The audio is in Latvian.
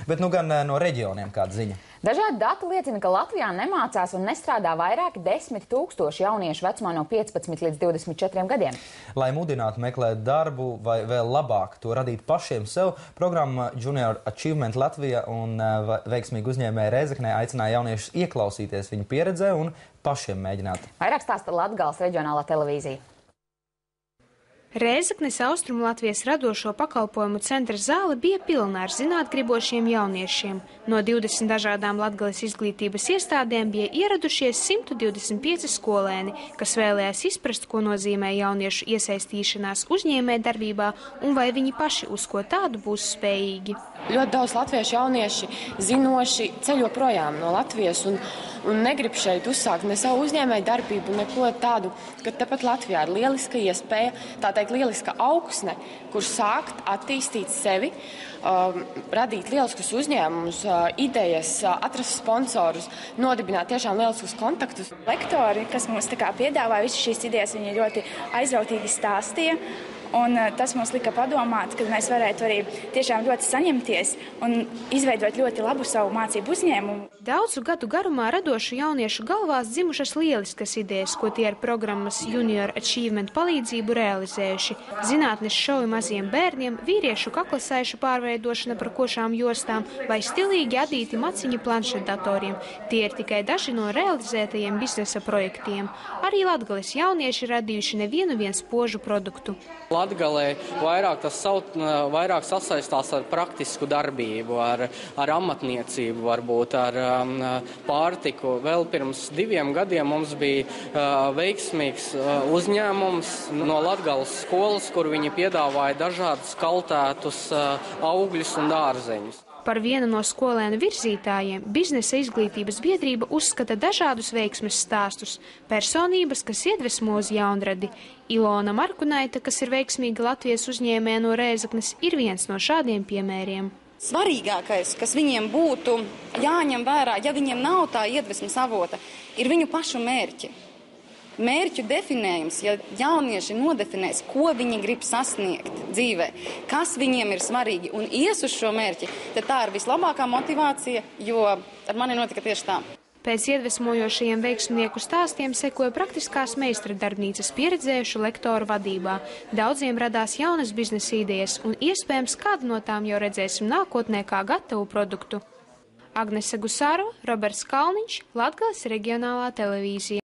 Bet nu gan no reģioniem kāda ziņa. Dažādi dati liecina, ka Latvijā nemācās un nestrādā vairāki 10 000 jauniešu vecumā no 15 līdz 24 gadiem. Lai mudinātu meklēt darbu vai vēl labāk to radīt pašiem sev, programma Junior Achievement Latvija un veiksmīgi uzņēmēji Rēzeknē aicināja jauniešus ieklausīties viņu pieredzē un pašiem mēģināt. Vairāk stāsta Latgales reģionālā televīzija. Rēzeknes Austrumlatvijas radošo pakalpojumu centra zāle bija pilna ar zinātgribošiem jauniešiem. No 20 dažādām Latgales izglītības iestādēm bija ieradušies 125 skolēni, kas vēlējās izprast, ko nozīmē jauniešu iesaistīšanās uzņēmē darbībā un vai viņi paši uz ko tādu būs spējīgi. Ļoti daudz latviešu jaunieši zinoši ceļo projām no Latvijas un negrib šeit uzsākt ne savu uzņēmēju darbību, neko tādu, ka tepat Latvijā ir lieliska iespēja, tā teikt lieliska augsne, kur sākt attīstīt sevi, radīt lieliskus uzņēmumus, idejas, atrast sponsorus, nodibināt tiešām lieliskus kontaktus. Lektori, kas mums piedāvāja visas šīs idejas, viņi ļoti aizrautīgi stāstīja. Un tas mums lika padomāt, ka mēs varētu arī tiešām ļoti saņemties un izveidot ļoti labu savu mācību uzņēmumu. Daudzu gadu garumā radošu jauniešu galvās dzimušas lieliskas idejas, ko tie ar programmas Junior Achievement palīdzību realizējuši. Zinātnes šovi maziem bērniem, vīriešu kaklasaišu pārveidošana par košām jostām vai stilīgi adīti maciņi planšetdatoriem. Tie ir tikai daži no realizētajiem biznesa projektiem. Arī Latgales jaunieši radījuši nevienu spožu produktu. Latgalē vairāk sasaistās ar praktisku darbību, ar amatniecību, varbūt ar pārtiku. Vēl pirms 2 gadiem mums bija veiksmīgs uzņēmums no Latgales skolas, kur viņi piedāvāja dažādus kaltētus augļus un dārzeņus. Par vienu no skolēnu virzītājiem biznesa izglītības biedrība uzskata dažādus veiksmes stāstus, personības, kas iedvesmo uz jaunradi. Ilona Markunaite, kas ir veiksmīga Latvijas uzņēmēja no Rēzeknes, ir viens no šādiem piemēriem. Svarīgākais, kas viņiem būtu jāņem vērā, ja viņiem nav tā iedvesmas avota, ir viņu pašu mērķi. Mērķu definējums, ja jaunieši nodefinēs, ko viņi grib sasniegt dzīvē, kas viņiem ir svarīgi un ies uz šo mērķi, tad tā ir vislabākā motivācija, jo ar mani notika tieši tā. Pēc iedvesmojošajiem veiksmnieku stāstiem sekoja praktiskās meistara darbnīcas pieredzējušu lektoru vadībā. Daudziem radās jaunas biznesa idejas un iespējams kādu no tām jau redzēsim nākotnē kā gatavu produktu. Agnese Gusāro, Roberts Kalniņš, Latgales reģionālā televīzija.